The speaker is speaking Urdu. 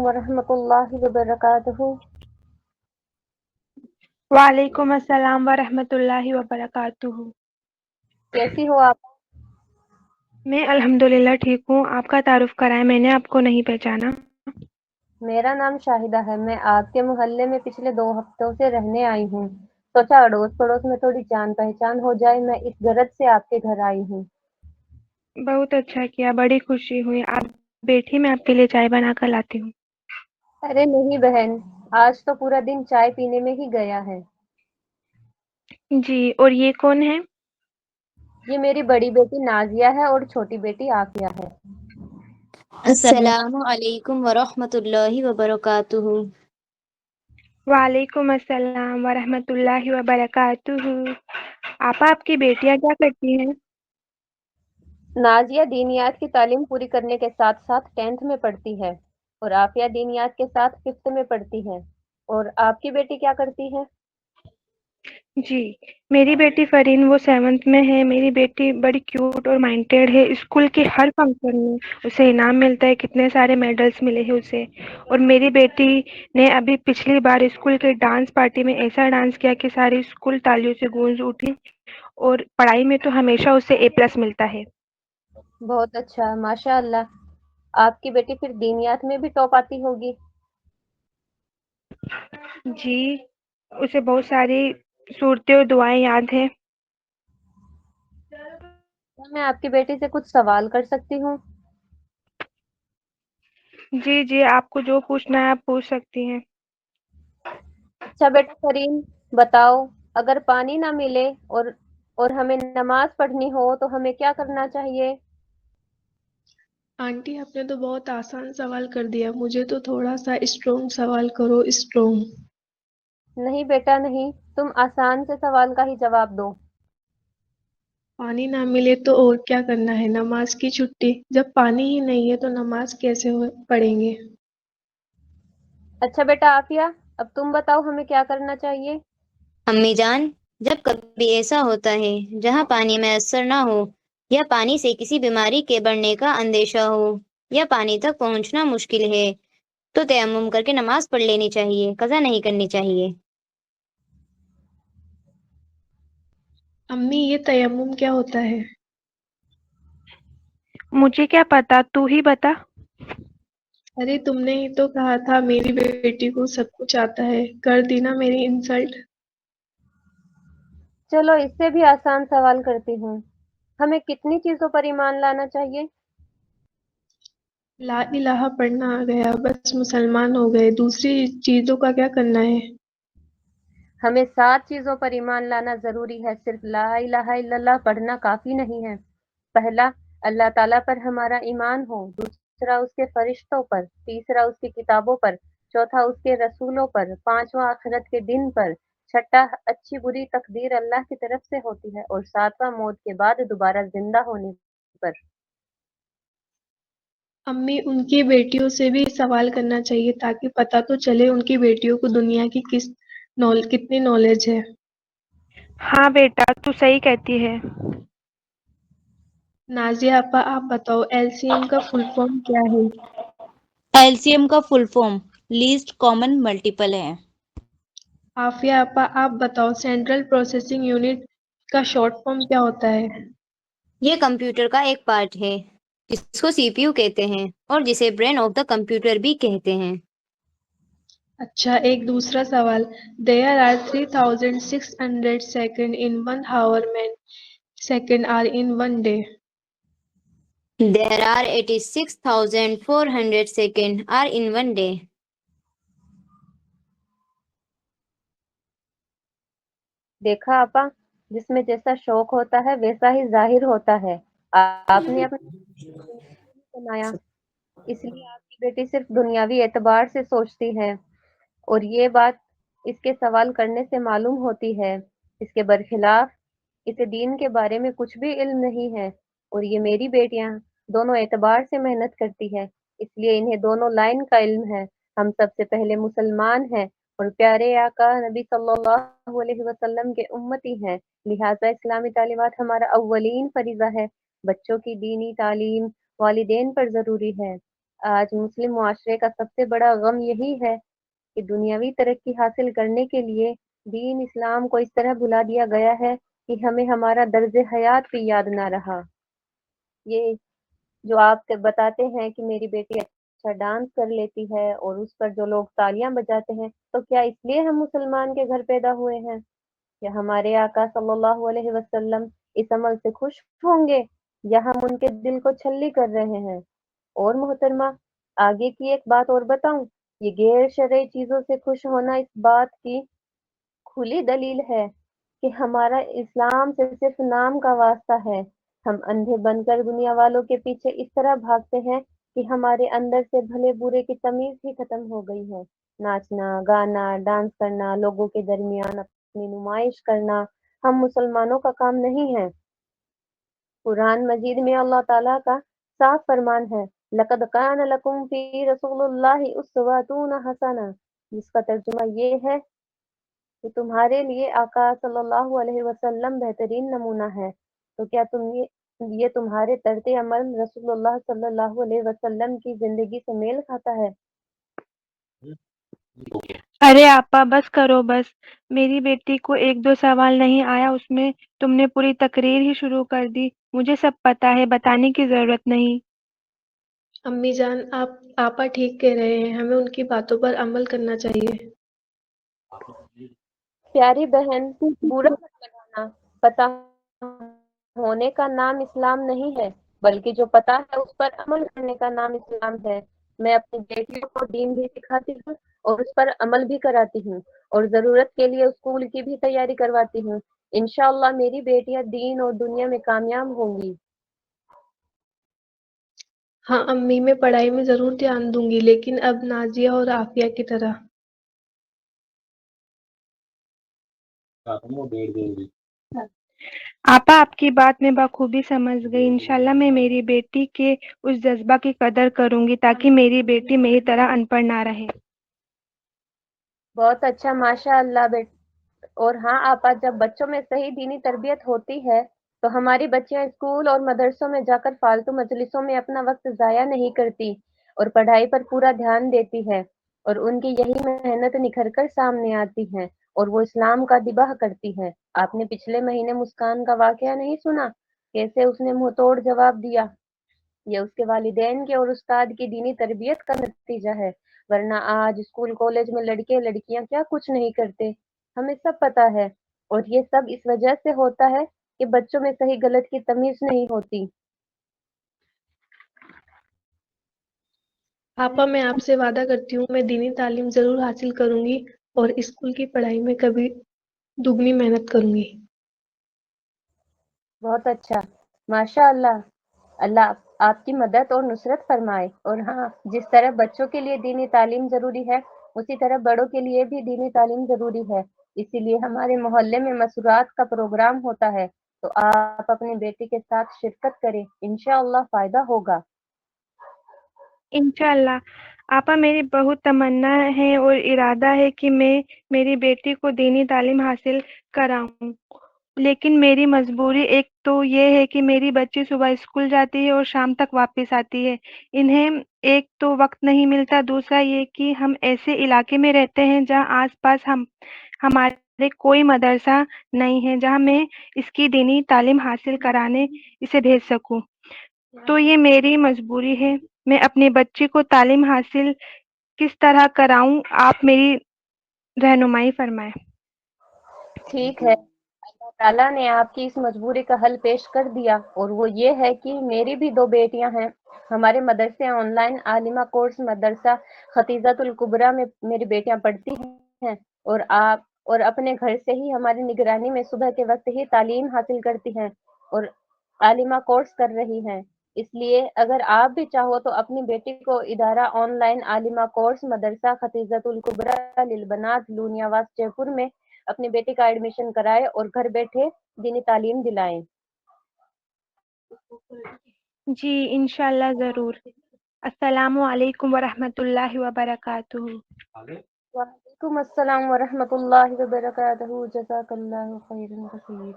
ورحمۃ اللہ وبرکاتہ۔ وعلیکم السلام ورحمۃ اللہ وبرکاتہ۔ کیسی ہو آپ؟ میں الحمدللہ ٹھیک ہوں، آپ کا تعارف کرائیں، میں نے آپ کو نہیں پہچانا۔ میرا نام شاہدہ ہے، میں آپ کے محلے میں پچھلے 2 ہفتوں سے رہنے آئی ہوں، سوچا اڑوس پڑوس میں تھوڑی جان پہچان ہو جائے، میں اس غرض سے آپ کے گھر آئی ہوں۔ بہت اچھا کیا، بڑی خوشی ہوئی۔ آپ بیٹھی، میں آپ کے لیے چائے بنا کر لاتی ہوں۔ ارے نہیں بہن، آج تو پورا دن چائے پینے میں ہی گیا ہے۔ جی، اور یہ کون ہے؟ یہ میری بڑی بیٹی نازیہ ہے اور چھوٹی بیٹی عافیہ ہے۔ السلام علیکم ورحمۃ اللہ وبرکاتہ۔ وعلیکم السلام ورحمۃ اللہ وبرکاتہ۔ آپ کی بیٹیاں کیا کرتی ہیں؟ نازیہ دینیات کی تعلیم پوری کرنے کے ساتھ ساتھ 10th میں پڑھتی ہے اور عافیہ دینیات کے ساتھ 5th میں پڑھتی ہے۔ اور آپ کی بیٹی کیا کرتی ہے؟ جی، میری بیٹی فرین وہ 7th میں ہے۔ میری بیٹی بڑی کیوٹ اور مائنڈیڈ ہے، اسکول کے ہر فنکشن میں اسے انعام ملتا ہے، کتنے سارے میڈلز ملے ہیں اسے۔ اور میری بیٹی نے ابھی پچھلی بار اسکول کے ڈانس پارٹی میں ایسا ڈانس کیا کہ ساری اسکول تالیوں سے گونج اٹھی، اور پڑھائی میں تو ہمیشہ اسے A+ ملتا ہے۔ بہت اچھا، ماشاء اللہ۔ آپ کی بیٹی پھر دینیات میں بھی ٹاپ آتی ہوگی؟ جی، اسے بہت ساری صورتیں اور دعائیں یاد ہیں۔ کیا میں آپ کی بیٹی سے کچھ سوال کر سکتی ہوں؟ جی جی، آپ کو جو پوچھنا ہے آپ پوچھ سکتی ہیں۔ اچھا بیٹا فرین، بتاؤ، اگر پانی نہ ملے اور ہمیں نماز پڑھنی ہو تو ہمیں کیا کرنا چاہیے؟ آنٹی آپ نے تو بہت آسان سوال کر دیا، مجھے تو تھوڑا سا اسٹرانگ سوال کرو، اسٹرانگ۔ نہیں بیٹا نہیں، تم آسان سے سوال کا ہی جواب دو۔ پانی نہ ملے تو اور کیا کرنا ہے؟ نماز کی چھٹی۔ جب پانی ہی نہیں ہے تو نماز کیسے پڑھیں گے؟ اچھا بیٹا عافیہ، اب تم بتاؤ ہمیں کیا کرنا چاہیے؟ امی جان، جب کبھی ایسا ہوتا ہے جہاں پانی میسر نہ ہو، یا پانی سے کسی بیماری کے بڑھنے کا اندیشہ ہو، یا پانی تک پہنچنا مشکل ہے، تو تیمم کر کے نماز پڑھ لینی چاہیے، قضا نہیں کرنی چاہیے۔ امی یہ تیمم کیا ہوتا ہے؟ مجھے کیا پتا، تو ہی بتا۔ ارے تم نے ہی تو کہا تھا میری بیٹی کو سب کچھ آتا ہے، کر دی نا میری انسلٹ۔ چلو اس سے بھی آسان سوال کرتی ہوں، ہمیں کتنی چیزوں پر ایمان لانا چاہیے؟ لا الہ پڑھنا آ گیا، بس مسلمان ہو گئے، دوسری چیزوں کا کیا کرنا ہے؟ ہمیں 7 چیزوں پر ایمان لانا ضروری ہے، صرف لا الہ الا اللہ پڑھنا کافی نہیں ہے۔ پہلا، اللہ تعالیٰ پر ہمارا ایمان ہو، دوسرا اس کے فرشتوں پر، تیسرا اس کی کتابوں پر، چوتھا اس کے رسولوں پر، پانچواں آخرت کے دن پر، چھٹا اچھی بری تقدیر اللہ کی طرف سے ہوتی ہے، اور ساتواں موت کے بعد دوبارہ زندہ ہونے پر۔ امی ان کی بیٹیوں سے بھی سوال کرنا چاہیے تاکہ پتہ تو چلے ان کی بیٹیوں کو دنیا کی کتنی نالج ہے۔ ہاں بیٹا، تو صحیح کہتی ہے۔ نازیہ آپا آپ بتاؤ LCM کا فل فارم کیا ہے؟ LCM کا full form least common multiple ہے۔ عافیہ آپا آپ بتاؤ سینٹرل پروسیسنگ یونٹ کا شارٹ فارم کیا ہوتا ہے؟ یہ کمپیوٹر کا ایک پارٹ ہے جس کو CPU کہتے ہیں، اور جسے برین آف دا کمپیوٹر بھی کہتے ہیں۔ اچھا، ایک دوسرا سوال، there are 3600 seconds in 1 hour, many seconds are in 1 day. There are 86,400 seconds are in 1 day. دیکھا آپا، جس میں جیسا شوق ہوتا ہے ویسا ہی ظاہر ہوتا ہے۔ آپ نے اپنے بنایا، اس لیے آپ کی بیٹی صرف دنیاوی اعتبار سے سوچتی ہے، اور یہ بات اس کے سوال کرنے سے معلوم ہوتی ہے۔ اس کے برخلاف اسے دین کے بارے میں کچھ بھی علم نہیں ہے، اور یہ میری بیٹیاں دونوں اعتبار سے محنت کرتی ہے، اس لیے انہیں دونوں لائن کا علم ہے۔ ہم سب سے پہلے مسلمان ہیں اور پیارے آقا نبی صلی اللہ علیہ وسلم کے امتی ہیں، لہٰذا اسلامی تعلیمات ہمارا اولین فریضہ ہے۔ بچوں کی دینی تعلیم والدین پر ضروری ہے۔ آج مسلم معاشرے کا سب سے بڑا غم یہی ہے کہ دنیاوی ترقی حاصل کرنے کے لیے دین اسلام کو اس طرح بھلا دیا گیا ہے کہ ہمیں ہمارا درج حیات بھی یاد نہ رہا۔ یہ جو آپ بتاتے ہیں کہ میری بیٹی اچھا ڈانس کر لیتی ہے اور اس پر جو لوگ تالیاں بجاتے ہیں، تو کیا اس لیے ہم مسلمان کے گھر پیدا ہوئے ہیں؟ کیا ہمارے آقا صلی اللہ علیہ وسلم اس عمل سے خوش ہوں گے یا ہم ان کے دل کو چھلی کر رہے ہیں؟ اور محترمہ، آگے کی ایک بات اور بتاؤں، یہ غیر شرعی چیزوں سے خوش ہونا اس بات کی کھلی دلیل ہے کہ ہمارا اسلام سے صرف نام کا واسطہ ہے۔ ہم اندھے بن کر دنیا والوں کے پیچھے اس طرح بھاگتے ہیں کہ ہمارے اندر سے بھلے برے کی تمیز ہی ختم ہو گئی ہے۔ ناچنا، گانا، ڈانس کرنا، لوگوں کے درمیان اپنی نمائش کرنا ہم مسلمانوں کا کام نہیں ہے۔ قرآن مجید میں اللہ تعالیٰ کا صاف فرمان ہے، لَقَدْ كَانَ لَكُمْ فِي رَسُولِ اللَّهِ أُسْوَةٌ حَسَنَةٌ، جس کا ترجمہ یہ ہے کہ تمہارے لیے آقا صلی اللہ علیہ وسلم بہترین نمونہ ہے۔ تو کیا یہ تمہارے طرز عمل رسول اللہ صلی اللہ علیہ وسلم کی زندگی سے میل کھاتا ہے؟ ارے آپا بس کرو بس، میری بیٹی کو ایک دو سوال نہیں آیا اس میں تم نے پوری تقریر ہی شروع کر دی۔ مجھے سب پتا ہے، بتانے کی ضرورت نہیں۔ امی جان، آپا ٹھیک کہہ رہے ہیں، ہمیں ان کی باتوں پر عمل کرنا چاہیے۔ پیاری بہن، برا مت لگانا، پتہ ہونے کا نام اسلام نہیں ہے، بلکہ جو پتہ ہے اس پر عمل کرنے کا نام اسلام ہے۔ میں اپنی بیٹیوں کو دین بھی سکھاتی ہوں اور اس پر عمل بھی کراتی ہوں، اور ضرورت کے لیے اسکول کی بھی تیاری کرواتی ہوں۔ انشاءاللہ میری بیٹیاں دین اور دنیا میں کامیاب ہوں گی۔ ہاں امی، میں پڑھائی میں ضرور دھیان دوں گی، لیکن اب نازیہ اور عافیہ کی طرح۔ آپا آپ کی بات میں بخوبی سمجھ گئی، انشاءاللہ میں میری بیٹی کے اس جذبہ کی قدر کروں گی تاکہ میری بیٹی میری طرح ان پڑھ نہ رہے۔ بہت اچھا، ماشاء اللہ اور ہاں آپا، جب بچوں میں صحیح دینی تربیت ہوتی ہے تو ہماری بچیاں اسکول اور مدرسوں میں جا کر فالتو مجلسوں میں اپنا وقت ضائع نہیں کرتی اور پڑھائی پر پورا دھیان دیتی ہے، اور ان کی یہی محنت نکھر کر سامنے آتی ہے اور وہ اسلام کا دباہ کرتی ہے۔ آپ نے پچھلے مہینے مسکان کا واقعہ نہیں سنا؟ کیسے اس نے منہ توڑ جواب دیا؟ یہ اس کے والدین کے اور استاد کی دینی تربیت کا نتیجہ ہے، ورنہ آج اسکول کالج میں لڑکے لڑکیاں کیا کچھ نہیں کرتے، ہمیں سب پتہ ہے، اور یہ سب اس وجہ سے ہوتا ہے کہ بچوں میں صحیح غلط کی تمیز نہیں ہوتی۔ آپا میں آپ سے وعدہ کرتی ہوں، میں دینی تعلیم ضرور حاصل کروں گی اور اسکول کی پڑھائی میں کبھی دگنی محنت کروں گی۔ بہت اچھا، ماشاء اللہ، اللہ آپ کی مدد اور نصرت فرمائے۔ اور ہاں، جس طرح بچوں کے لیے دینی تعلیم ضروری ہے، اسی طرح بڑوں کے لیے بھی دینی تعلیم ضروری ہے۔ اسی لیے ہمارے محلے میں مسورات کا پروگرام ہوتا ہے، تو آپ اپنی بیٹی کے ساتھ شرکت کریں، انشاءاللہ فائدہ ہوگا۔ انشاءاللہ آپا، میری بہت تمنا ہے اور ارادہ ہے کہ میں میری بیٹی کو دینی تعلیم حاصل کراؤں، لیکن میری مجبوری ایک تو یہ ہے کہ میری بچی صبح اسکول جاتی ہے اور شام تک واپس آتی ہے، انہیں ایک تو وقت نہیں ملتا، دوسرا یہ کہ ہم ایسے علاقے میں رہتے ہیں جہاں آس پاس ہمارے کوئی مدرسہ نہیں ہے جہاں میں اس کی دینی تعلیم حاصل کرانے اسے بھیج سکوں، تو یہ میری مجبوری ہے۔ میں اپنی بچی کو تعلیم حاصل کس طرح کراؤں، آپ میری رہنمائی فرمائیں۔ ٹھیک ہے، اللہ تعالیٰ نے آپ کی اس مجبوری کا حل پیش کر دیا، اور وہ یہ ہے کہ میری بھی دو بیٹیاں ہیں۔ ہمارے مدرسے آن لائن عالمہ کورس مدرسہ ختیجۃ الکبریٰ میں میری بیٹیاں پڑھتی ہیں، اور آپ اور اپنے گھر سے ہی ہماری نگرانی میں صبح کے وقت ہی تعلیم حاصل کرتی ہیں اور عالمہ کورس کر رہی ہیں۔ اس لیے اگر آپ بھی چاہو تو اپنی بیٹی کو ادارہ آن لائن عالمہ کورس مدرسہ ختیجۃ الکبریٰ للبنات لونیاواز جے پور میں اپنی بیٹی کا ایڈمیشن کرائے اور گھر بیٹھے دینی تعلیم دلائیں۔ جی انشاءاللہ ضرور۔ السلام علیکم ورحمۃ اللہ وبرکاتہ۔ وعلیکم السلام ورحمۃ اللہ وبرکاتہ، جزاک اللہ خیرا کثیر۔